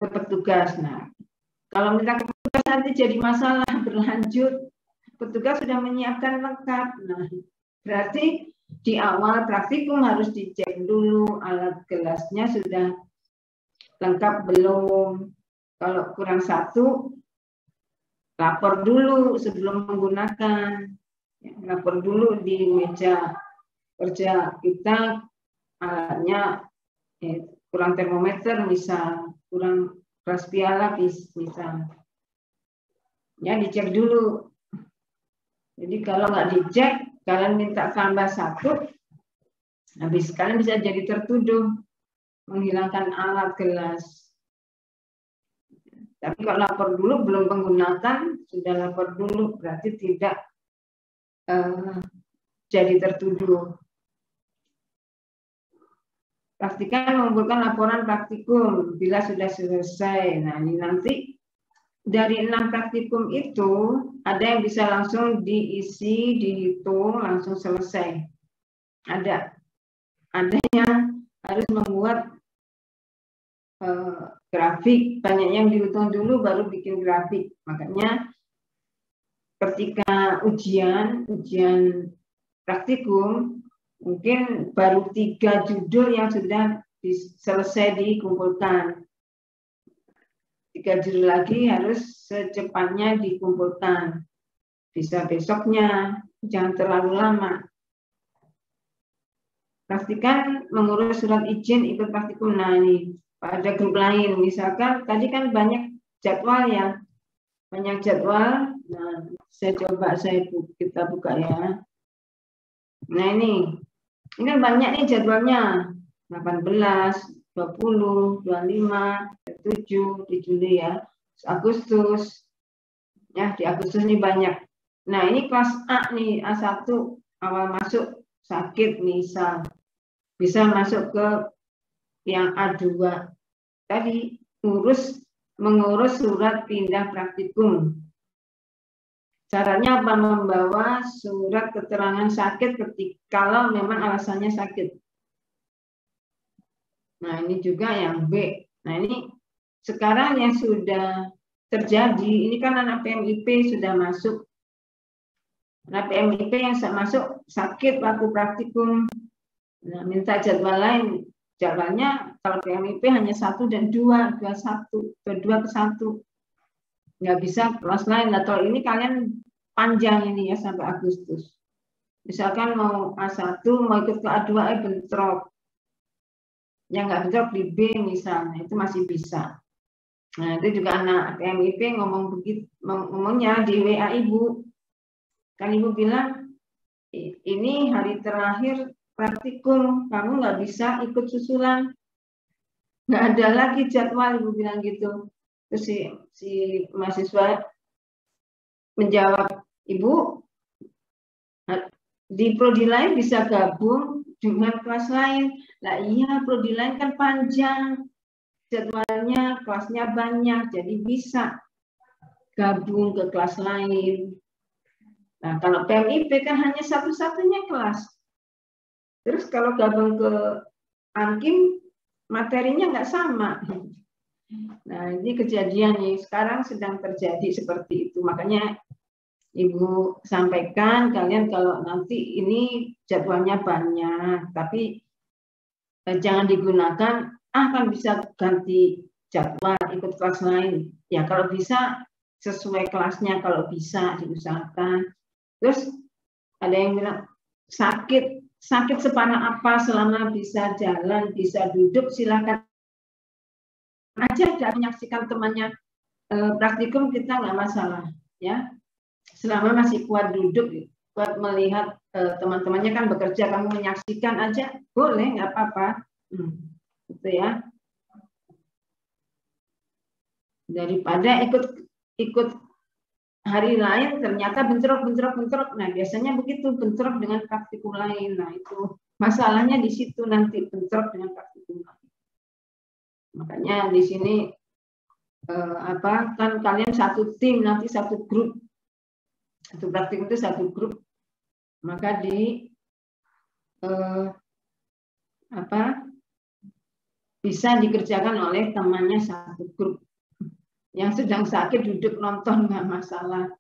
ke petugas. Nah, kalau minta ke petugas nanti jadi masalah berlanjut. Petugas sudah menyiapkan lengkap. Nah, berarti di awal praktikum harus dicek dulu alat gelasnya sudah lengkap belum. Kalau kurang satu, lapor dulu sebelum menggunakan. Lapor dulu di meja kerja kita alatnya kurang termometer misal, kurang keras piala misal. Ya, dicek dulu. Jadi kalau nggak dicek, kalian minta tambah satu, habis kalian bisa jadi tertuduh menghilangkan alat gelas. Tapi kalau lapor dulu belum menggunakan, sudah lapor dulu berarti tidak jadi tertuduh. Pastikan mengumpulkan laporan praktikum bila sudah selesai. Nah, ini nanti dari 6 praktikum itu ada yang bisa langsung diisi, dihitung, langsung selesai. Ada yang harus membuat grafik, banyak yang dihitung dulu baru bikin grafik. Makanya ketika ujian praktikum mungkin baru 3 judul yang sudah selesai dikumpulkan. 3 judul lagi harus secepatnya dikumpulkan. Bisa besoknya, jangan terlalu lama. Pastikan mengurus surat izin ikut praktikum. Nah, ini pada grup lain, misalkan tadi kan banyak jadwal ya, banyak jadwal. Nah, kita buka ya. Nah, ini kan banyak nih jadwalnya, 18, 20, 25, 7 di Juli ya, Agustus. Ya, di Agustus ini banyak. Nah, ini kelas A nih, A1 awal masuk sakit misal. Bisa masuk ke yang A2. Tadi mengurus surat pindah praktikum. Caranya apa? Membawa surat keterangan sakit kalau memang alasannya sakit. Nah, ini juga yang B. Nah, ini sekarang yang sudah terjadi, ini kan anak PMIP sudah masuk. Anak PMIP yang masuk sakit waktu praktikum. Nah, minta jadwal lain. Jadwalnya kalau PMIP hanya 1 dan 2, 2 ke 1. Nggak bisa kelas lain. Nah, kalau ini kalian panjang ini ya sampai Agustus. Misalkan mau A1, mau ikut ke A2, bentrok. Yang nggak bentrok di B misalnya, itu masih bisa. Nah, itu juga anak PMIP ngomongnya di WA ibu. Kan ibu bilang, ini hari terakhir praktikum, kamu nggak bisa ikut susulan. Nggak ada lagi jadwal, ibu bilang gitu. Terus si mahasiswa menjawab, ibu, di prodi lain bisa gabung dengan kelas lain. Lah iya, prodi lain kan panjang, jadwalnya, kelasnya banyak, jadi bisa gabung ke kelas lain. Nah, kalau PMIP kan hanya satu-satunya kelas. Terus kalau gabung ke Ankim, materinya nggak sama. Nah, ini kejadian nih, sekarang sedang terjadi seperti itu. Makanya Ibu sampaikan, kalian kalau nanti ini jadwalnya banyak, tapi jangan digunakan, kan bisa ganti jadwal, ikut kelas lain. Ya, kalau bisa sesuai kelasnya, kalau bisa diusahakan. Terus ada yang bilang, sakit separah apa selama bisa jalan, bisa duduk, silakan aja dan menyaksikan temannya praktikum, kita nggak masalah ya, selama masih kuat duduk, kuat melihat teman-temannya kan bekerja, kamu menyaksikan aja boleh, nggak apa-apa. Gitu ya, daripada ikut hari lain ternyata bentrok. Nah, biasanya begitu, bentrok dengan praktikum lain. Nah, itu masalahnya di situ nanti, bentrok dengan praktikum lain. Makanya di sini kan kalian satu tim, nanti satu grup, satu praktikum itu satu grup, maka bisa dikerjakan oleh temannya satu grup. Yang sedang sakit duduk nonton nggak masalah.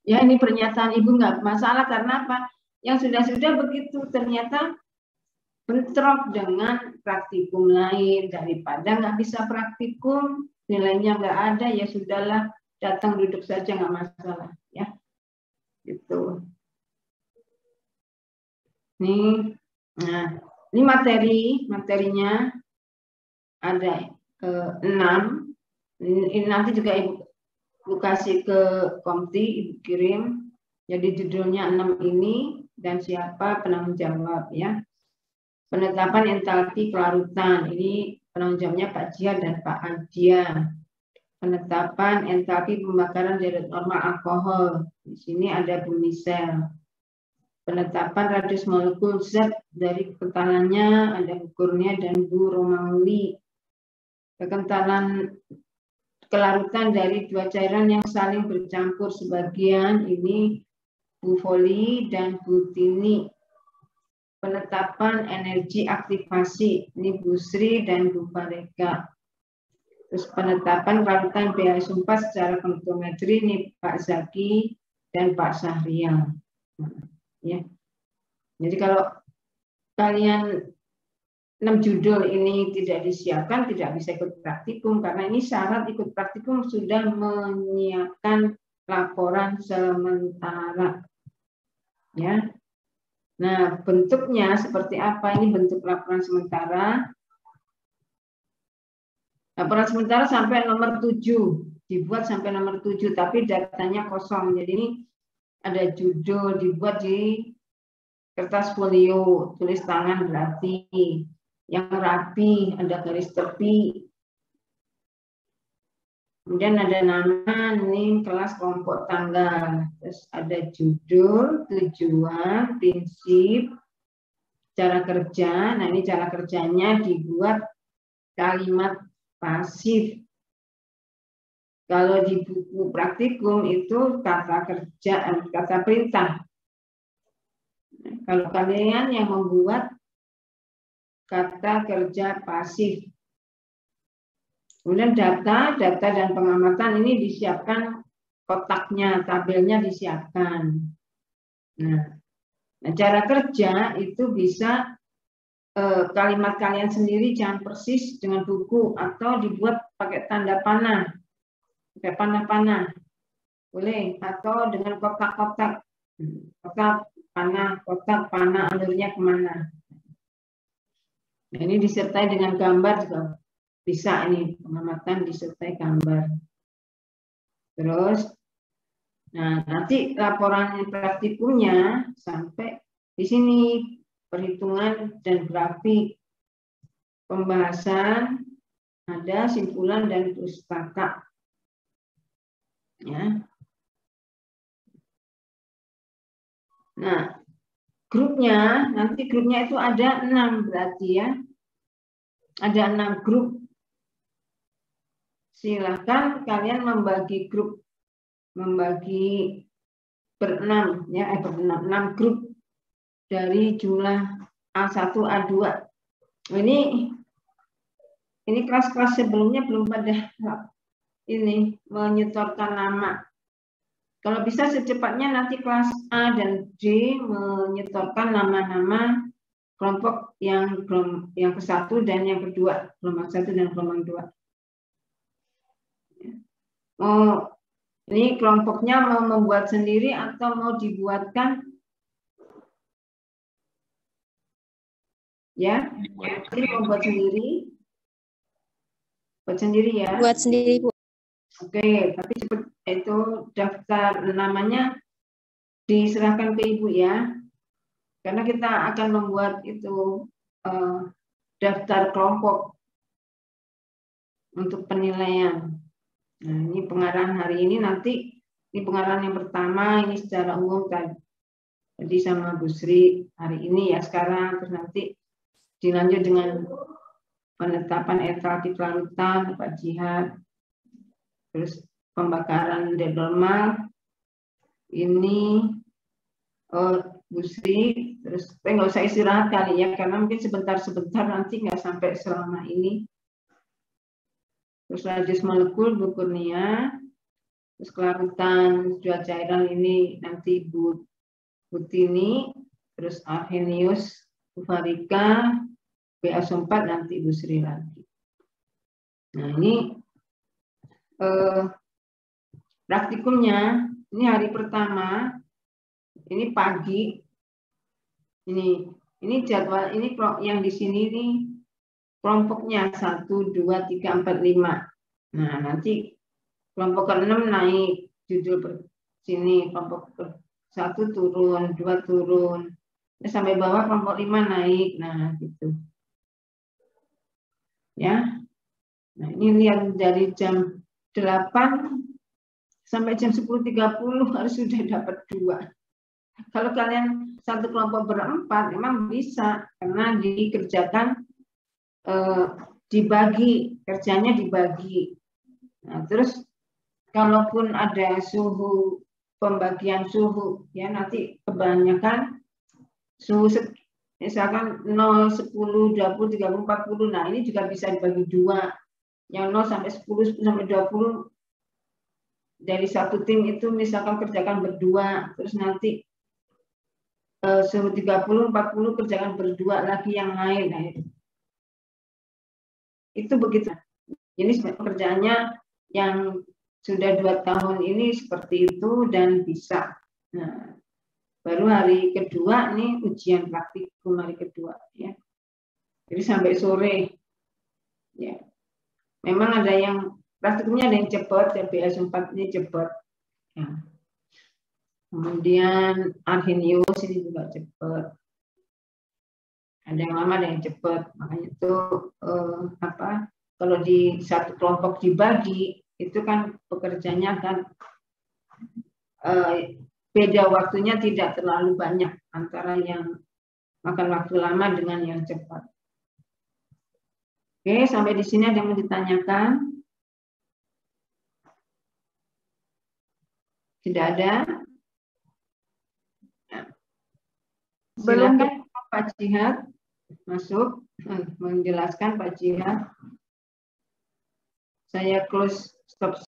Ya ini pernyataan ibu nggak masalah karena apa? Yang sudah begitu ternyata bentrok dengan praktikum lain, daripada nggak bisa praktikum nilainya nggak ada, ya sudahlah datang duduk saja nggak masalah ya. Gitu. Nah, ini materinya ada 6. Ini nanti juga ibu kasih ke Komti, ibu kirim. Jadi judulnya 6 ini dan siapa penanggung jawab ya. Penetapan entalpi kelarutan, ini penanggung jawabnya Pak Jihad dan Pak Adia. Penetapan entalpi pembakaran dari normal alkohol, di sini ada Bu Michelle. Penetapan radius molekul zat dari kekentalannya ada Bu Kurnia dan Bu Romauli. Kekentalan kelarutan dari dua cairan yang saling bercampur sebagian ini Bu Foli dan Bu Tini. Penetapan energi aktivasi ini Bu Sri dan Bu Fareka. Terus penetapan kelarutan pH 4 secara kontometri ini Pak Zaki dan Pak Syahrial. Ya. Jadi kalau kalian 6 judul ini tidak disiapkan, tidak bisa ikut praktikum karena ini syarat ikut praktikum sudah menyiapkan laporan sementara. Ya. Nah, bentuknya seperti apa? Ini bentuk laporan sementara. Laporan sementara sampai nomor 7, dibuat sampai nomor 7, tapi datanya kosong. Jadi ini ada judul dibuat di kertas folio, tulis tangan berarti yang rapi, ada garis tepi. Kemudian ada nama, ini kelas, kelompok, tanggal. Terus ada judul, tujuan, prinsip, cara kerja. Nah ini cara kerjanya dibuat kalimat pasif. Kalau di buku praktikum itu kata kerja, kata perintah. Kalau kalian yang membuat kata kerja pasif. Kemudian data dan pengamatan ini disiapkan kotaknya, tabelnya disiapkan. Nah, cara kerja itu bisa kalimat kalian sendiri, jangan persis dengan buku, atau dibuat pakai tanda panah. Pakai panah-panah. Boleh, atau dengan kotak-kotak. Kotak, panah, alurnya kemana. Nah, ini disertai dengan gambar juga bisa, ini pengamatan disertai gambar. Terus, nah nanti laporan praktikumnya sampai di sini, perhitungan dan grafik, pembahasan, ada simpulan dan pustaka. Ya. Nah, grupnya, nanti grupnya itu ada 6 berarti ya. Ada 6 grup. Silakan kalian membagi grup, membagi per-6 ya, per-6, 6 grup dari jumlah A1, A2. Ini kelas-kelas sebelumnya belum pada ini menyetorkan nama. Kalau bisa secepatnya nanti kelas A dan D menyetorkan nama-nama kelompok yang ke-1 dan yang kedua, gelombang 1 dan gelombang 2. Ini kelompoknya mau membuat sendiri atau mau dibuatkan? Ya, ini membuat sendiri. Buat sendiri ya. Buat sendiri, Bu. Oke, tapi cepat itu daftar namanya diserahkan ke Ibu ya. Karena kita akan membuat itu daftar kelompok untuk penilaian. Nah, ini pengarahan hari ini, nanti ini pengarahan yang pertama, ini secara umum tadi sama Bu Sri hari ini ya sekarang, terus nanti dilanjut dengan penetapan entalpi kelarutan Pak Jihad, terus pembakaran dead normal, ini Bu Sri, terus nggak usah istirahat kali ya, karena mungkin sebentar-sebentar nanti nggak sampai selama ini. Terus radius molekul Bu Kurnia, terus kelarutan zat cairan ini nanti Bu Tini, terus Arhenius, Bu Farika, BA4 nanti Bu Sri lagi. Nah ini praktikumnya, ini hari pertama, ini pagi, ini jadwal, ini yang di sini nih kelompoknya 1, 2, 3, 4, 5. Nah nanti kelompok ke-6 naik judul per sini, kelompok ke-1 turun, 2 turun, sampai bawah kelompok 5 naik. Nah gitu ya. Nah ini lihat dari jam 8 sampai jam 10.30 harus sudah dapat 2. Kalau kalian satu kelompok berempat memang bisa, karena dikerjakan dibagi, kerjanya dibagi. Nah, terus kalaupun ada suhu, pembagian suhu ya, nanti kebanyakan suhu misalkan 0, 10, 20, 30, 40. Nah ini juga bisa dibagi 2. Yang 0 sampai 10, 10 sampai 20 dari satu tim itu misalkan kerjakan berdua, terus nanti suhu 30, 40 kerjakan berdua lagi yang lain. Nah, itu begitu. Ini pekerjaannya yang sudah 2 tahun ini seperti itu dan bisa. Nah, baru hari kedua nih ujian praktikum hari kedua ya. Jadi sampai sore. Ya. Memang ada yang praktikumnya ada yang cepat, ya BA4 ini cepat. Ya. Kemudian Arhenius ini juga cepat. Ada yang lama, ada yang cepat. Makanya itu kalau di satu kelompok dibagi, itu kan pekerjanya kan beda waktunya tidak terlalu banyak antara yang makan waktu lama dengan yang cepat. Oke, sampai di sini ada yang mau ditanyakan? Tidak ada? Silakan Pak Jihad masuk menjelaskan Pak Jihad. Saya close stop.